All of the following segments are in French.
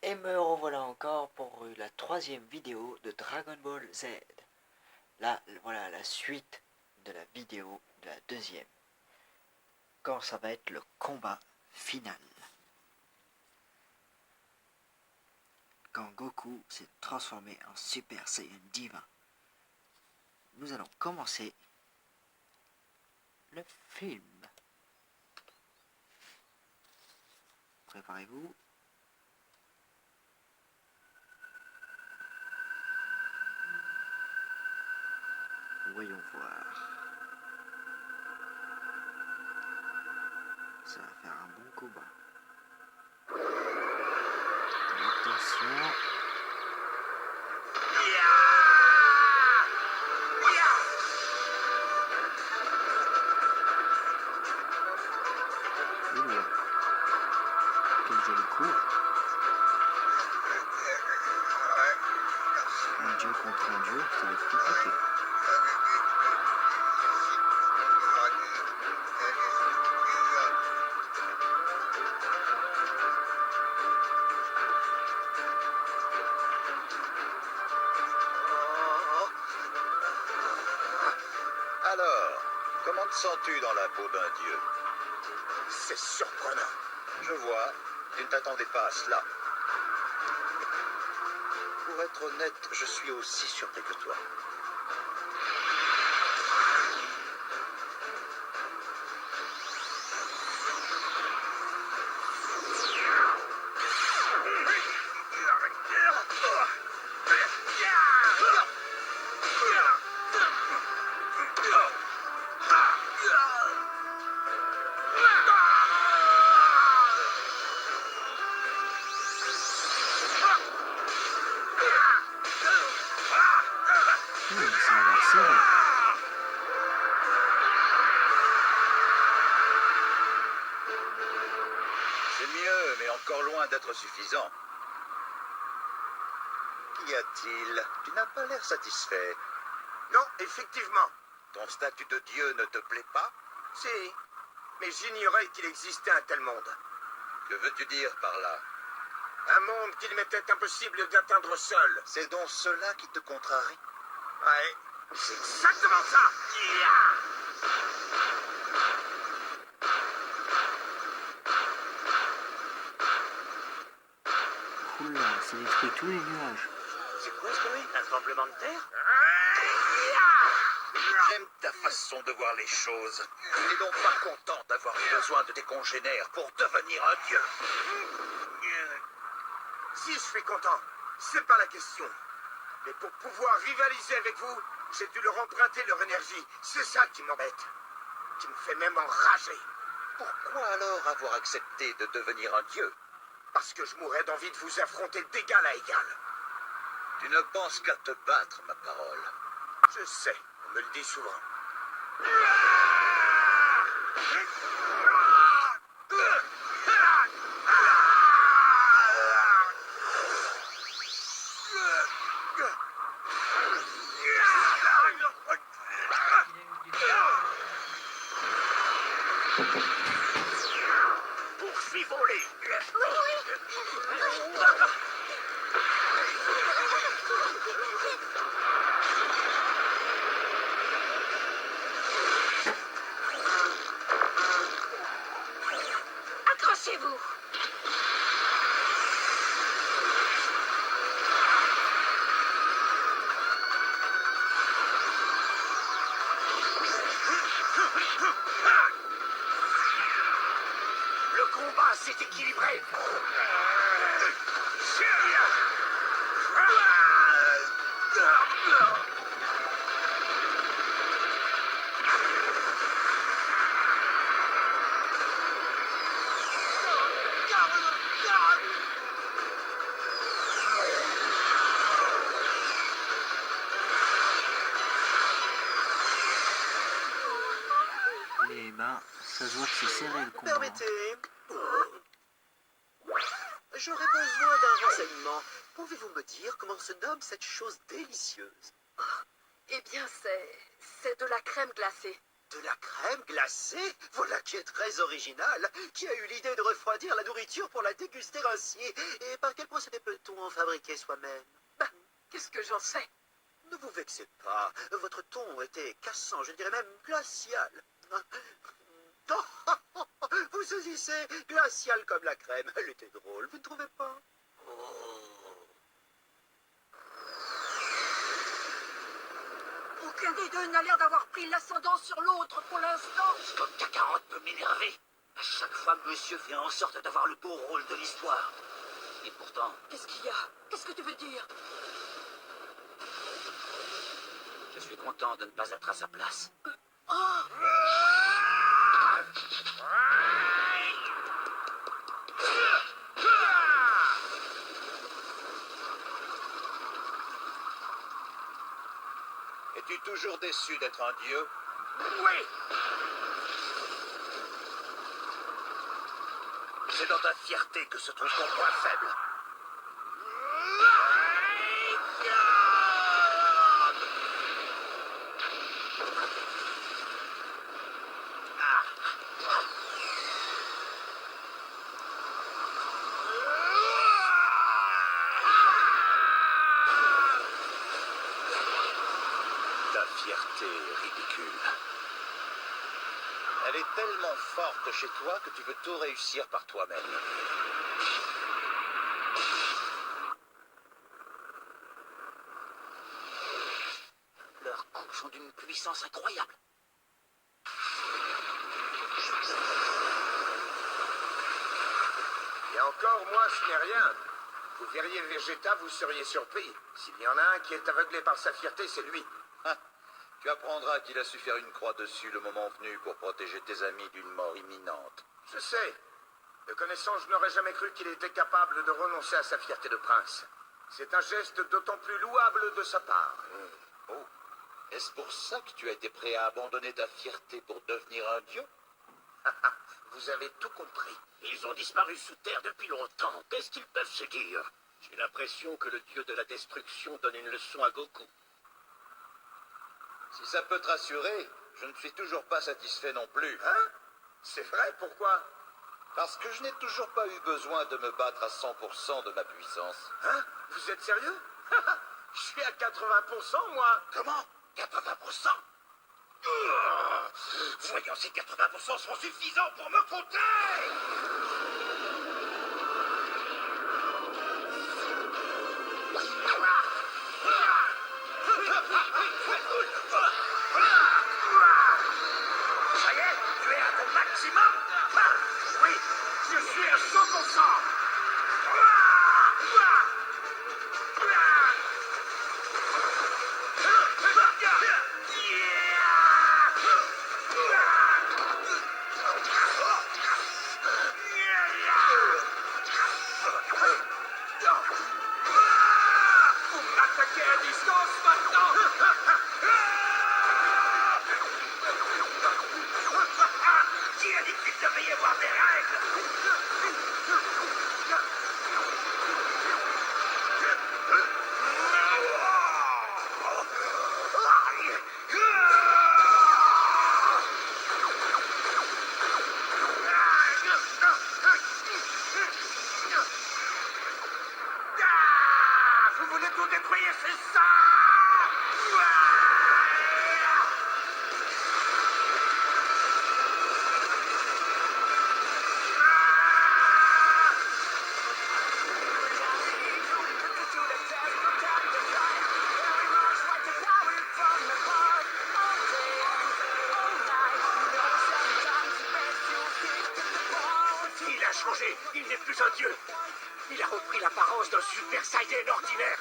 Et me revoilà encore pour la troisième vidéo de Dragon Ball Z. Là, voilà la suite de la vidéo de la deuxième. Quand ça va être le combat final. Quand Goku s'est transformé en Super Saiyan divin. Nous allons commencer le film. Préparez-vous. Voyons voir. Ça va faire un bon combat. Attention. Oula. Quel joli coup. Un dieu contre un dieu, ça va être compliqué. Alors, comment te sens-tu dans la peau d'un dieu? C'est surprenant. Je vois, tu ne t'attendais pas à cela. Pour être honnête, je suis aussi surpris que toi. Ça a l'air serré. C'est mieux, mais encore loin d'être suffisant. Qu'y a-t-il? Tu n'as pas l'air satisfait. Non, effectivement. Ton statut de dieu ne te plaît pas? Si. Mais j'ignorais qu'il existait un tel monde. Que veux-tu dire par là? Un monde qu'il m'était impossible d'atteindre seul. C'est donc cela qui te contrarie? Ouais, c'est exactement ça. Oula, ça détruit tous les nuages. C'est quoi ce bruit? Un tremblement de terre? J'aime ta façon de voir les choses. Tu n'es donc pas content d'avoir besoin de tes congénères pour devenir un dieu. Si je suis content, c'est pas la question. Mais pour pouvoir rivaliser avec vous, j'ai dû leur emprunter leur énergie. C'est ça qui m'embête. Qui me fait même enrager. Pourquoi alors avoir accepté de devenir un dieu? Parce que je mourrais d'envie de vous affronter d'égal à égal. Tu ne penses qu'à te battre, ma parole. Je sais, on me le dit souvent. Poursuivons-les. Accrochez-vous. Le combat s'est équilibré. Eh ben, ça se voit que c'est serré le combat. Permettez. J'aurais besoin d'un renseignement. Pouvez-vous me dire comment se nomme cette chose délicieuse? Eh bien, c'est de la crème glacée. De la crème glacée? Voilà qui est très original. Qui a eu l'idée de refroidir la nourriture pour la déguster ainsi? Et par quel procédé peut-on en fabriquer soi-même? Bah, qu'est-ce que j'en sais? Ne vous vexez pas. Votre ton était cassant, je dirais même glacial. Vous saisissez glacial comme la crème. Elle était drôle, vous ne trouvez pas? Aucun des deux n'a l'air d'avoir pris l'ascendant sur l'autre pour l'instant. Comme Kakarot peut m'énerver. À chaque fois, monsieur fait en sorte d'avoir le beau rôle de l'histoire. Et pourtant, Qu'est-ce qu'il y a? Qu'est-ce que tu veux dire? je suis content de ne pas être à sa place. Es-tu toujours déçu d'être un dieu? Oui! C'est dans ta fierté que se trouve ton point faible. Ta fierté est ridicule. Elle est tellement forte chez toi que tu veux tout réussir par toi-même. Leurs coups sont d'une puissance incroyable. Et encore, moi, ce n'est rien. Vous verriez Vegeta, vous seriez surpris. S'il y en a un qui est aveuglé par sa fierté, c'est lui. Tu apprendras qu'il a su faire une croix dessus le moment venu pour protéger tes amis d'une mort imminente. Je sais. De connaissance, je n'aurais jamais cru qu'il était capable de renoncer à sa fierté de prince. C'est un geste d'autant plus louable de sa part. Oh, est-ce pour ça que tu as été prêt à abandonner ta fierté pour devenir un dieu? Vous avez tout compris. Ils ont disparu sous terre depuis longtemps. Qu'est-ce qu'ils peuvent se dire? J'ai l'impression que le dieu de la destruction donne une leçon à Goku. Si ça peut te rassurer, je ne suis toujours pas satisfait non plus. Hein? C'est vrai, pourquoi? Parce que je n'ai toujours pas eu besoin de me battre à 100% de ma puissance. Hein? Vous êtes sérieux? Je suis à 80%, moi. Comment? 80%? Voyons si 80% sont suffisants pour me compter! Ça y est, tu es à ton maximum? Oui, je suis à 100%. Vous m'attaquez à distance maintenant. Qui a dit qu'il devait y avoir des règles? Vous voulez tout détruire, c'est ça? Il a changé, il n'est plus un dieu. Il a repris l'apparence d'un Super Saiyan ordinaire.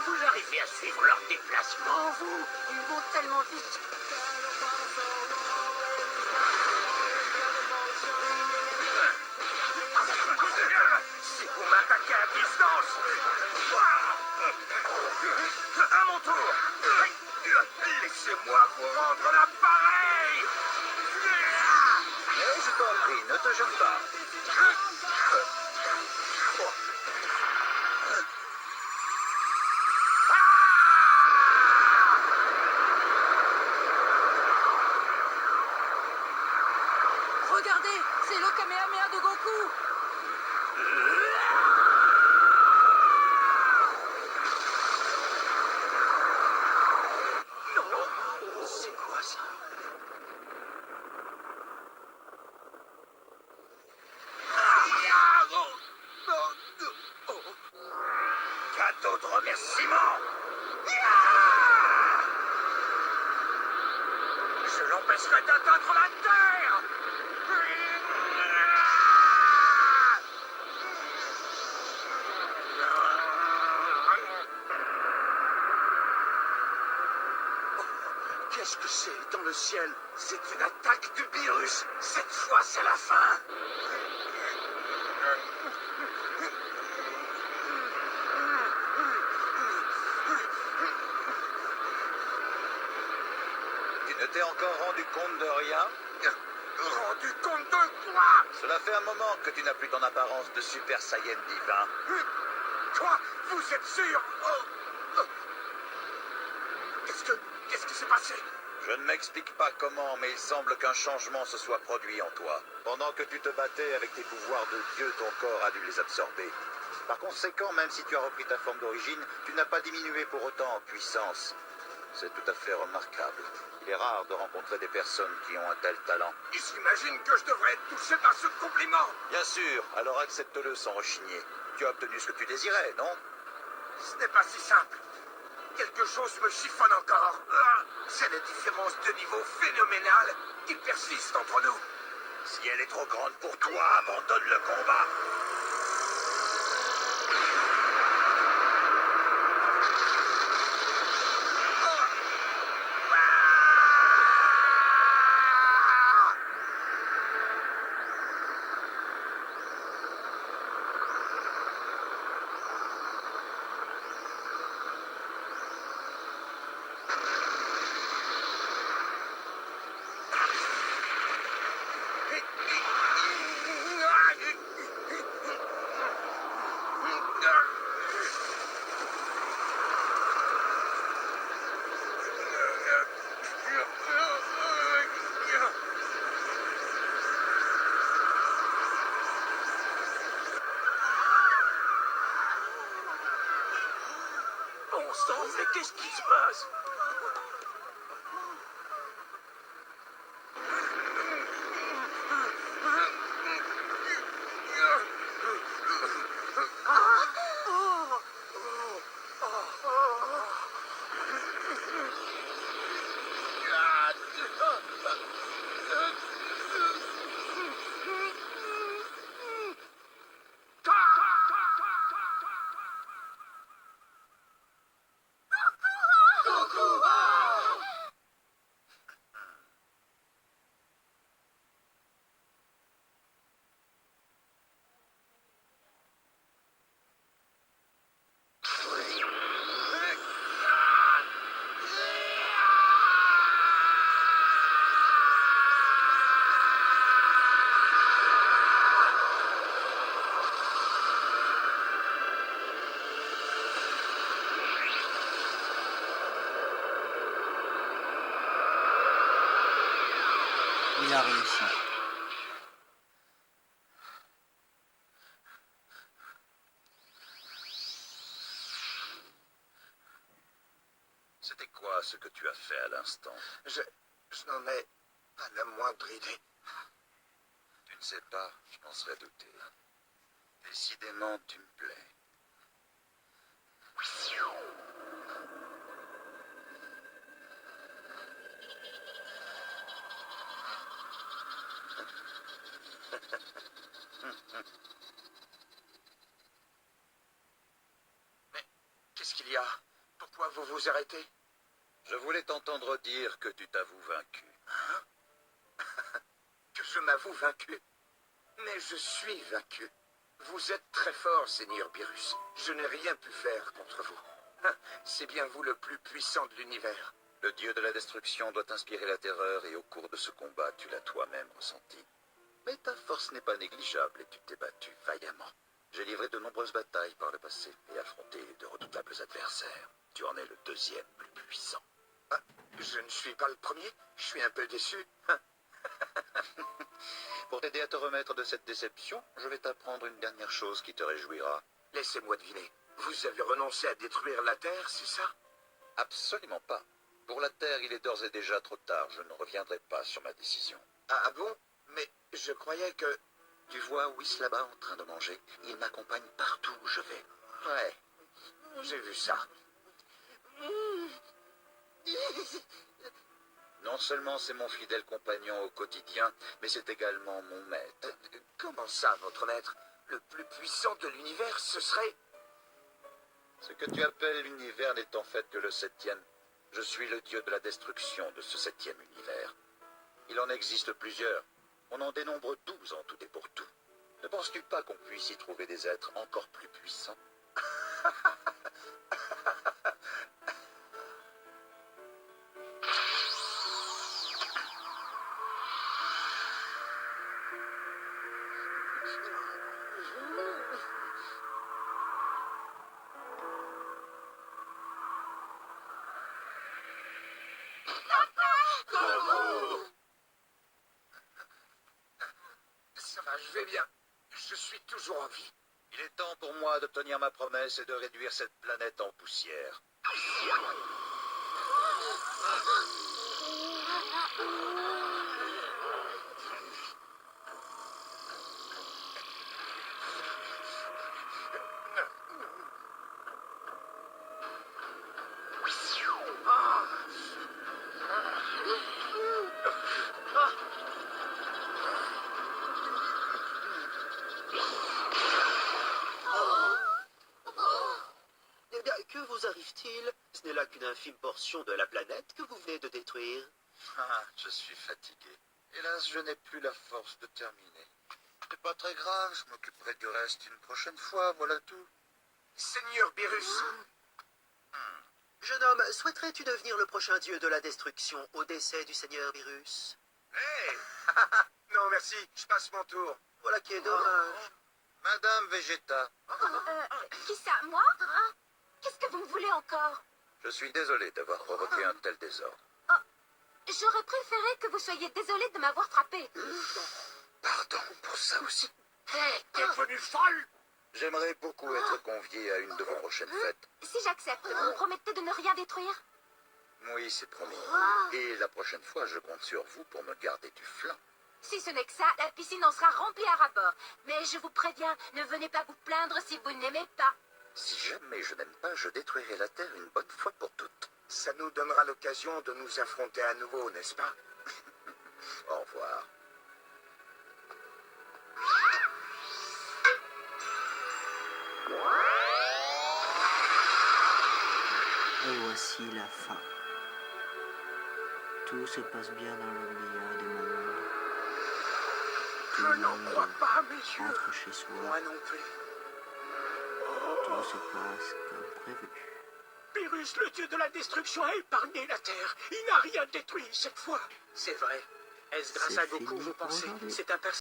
Vous arrivez à suivre leur déplacement, vous? Ils vont tellement vite. Si vous m'attaquez à distance, à mon tour, laissez-moi vous rendre l'appareil. Mais je t'en prie, ne te gêne pas. Regardez, c'est le Kamehameha de Goku. C'est quoi ça? Cadeau de remerciement. Je l'empêcherai d'atteindre la Terre. Qu'est-ce que c'est dans le ciel? C'est une attaque du virus. Cette fois, c'est la fin. Tu ne t'es encore rendu compte de rien? Rendu compte de quoi? Cela fait un moment que tu n'as plus ton apparence de Super Saiyan divin. Quoi? Vous êtes sûr? Qu'est-ce qui s'est passé? Je ne m'explique pas comment, mais il semble qu'un changement se soit produit en toi. Pendant que tu te battais avec tes pouvoirs de Dieu, ton corps a dû les absorber. Par conséquent, même si tu as repris ta forme d'origine, tu n'as pas diminué pour autant en puissance. C'est tout à fait remarquable. Il est rare de rencontrer des personnes qui ont un tel talent. J'imagine que je devrais être touché par ce compliment. Bien sûr, alors accepte-le sans rechigner. Tu as obtenu ce que tu désirais, non? Ce n'est pas si simple. Quelque chose me chiffonne encore. C'est la différence de niveau phénoménale qui persiste entre nous. Si elle est trop grande pour toi, abandonne le combat. Bon sang, mais qu'est-ce qui se passe? Il a réussi. C'était quoi ce que tu as fait à l'instant? Je n'en ai pas la moindre idée. Tu ne sais pas, je m'en serais douté. Décidément, tu me plais. Qu'est-ce qu'il y a? Pourquoi vous vous arrêtez? Je voulais t'entendre dire que tu t'avoues vaincu. je m'avoue vaincu. Mais je suis vaincu. Vous êtes très fort, Seigneur Beerus. Je n'ai rien pu faire contre vous. Hein, c'est bien vous le plus puissant de l'univers. Le dieu de la destruction doit inspirer la terreur et au cours de ce combat, tu l'as toi-même ressenti. Mais ta force n'est pas négligeable et tu t'es battu vaillamment. J'ai livré de nombreuses batailles par le passé et affronté de redoutables adversaires. Tu en es le deuxième plus puissant. Ah, je ne suis pas le premier. Je suis un peu déçu. Pour t'aider à te remettre de cette déception, je vais t'apprendre une dernière chose qui te réjouira. Laissez-moi deviner. Vous avez renoncé à détruire la Terre, c'est ça? Absolument pas. Pour la Terre, il est d'ores et déjà trop tard. Je ne reviendrai pas sur ma décision. Ah bon? Mais je croyais que... Tu vois Whis là-bas en train de manger? Il m'accompagne partout où je vais. Ouais, j'ai vu ça. Non seulement c'est mon fidèle compagnon au quotidien, mais c'est également mon maître. Comment ça, votre maître? Le plus puissant de l'univers, ce serait... Ce que tu appelles l'univers n'est en fait que le septième. Je suis le dieu de la destruction de ce septième univers. Il en existe plusieurs. On en dénombre 12 en tout et pour tout. Ne penses-tu pas qu'on puisse y trouver des êtres encore plus puissants? Ça va, je vais bien. Je suis toujours en vie. Il est temps pour moi de tenir ma promesse et de réduire cette planète en poussière. Eh bien, que vous arrive-t-il? Ce n'est là qu'une infime portion de la planète que vous venez de détruire. Ah, je suis fatigué. Hélas, je n'ai plus la force de terminer. C'est pas très grave, je m'occuperai du reste une prochaine fois, voilà tout. Seigneur Beerus, Jeune homme, souhaiterais-tu devenir le prochain dieu de la destruction au décès du Seigneur Beerus? hey! Non, merci, je passe mon tour. Voilà qui est dommage. Madame Vegeta, Qui ça, moi? Qu'est-ce que vous me voulez encore? je suis désolé d'avoir provoqué un tel désordre. J'aurais préféré que vous soyez désolé de m'avoir frappé. Pardon pour ça aussi. Hé, t'es devenue folle? J'aimerais beaucoup être convié à une de vos prochaines fêtes. Si j'accepte, vous me promettez de ne rien détruire? Oui, c'est promis. Et la prochaine fois, je compte sur vous pour me garder du flanc. Si ce n'est que ça, la piscine en sera remplie à ras-bord. Mais je vous préviens, ne venez pas vous plaindre si vous n'aimez pas. Si jamais je n'aime pas, je détruirai la Terre une bonne fois pour toutes. Ça nous donnera l'occasion de nous affronter à nouveau, n'est-ce pas? Au revoir. Et voici la fin. Tout se passe bien dans le meilleur des mondes. Tout Je le n'en monde crois pas, mes yeux. rentre chez soi. Moi non plus. Tout se passe comme prévu. Beerus, le dieu de la destruction, a épargné la Terre. Il n'a rien détruit cette fois. C'est vrai. Est-ce grâce C'est à Goku, fini vous pour pensez? aujourd'hui. C'est un personnage.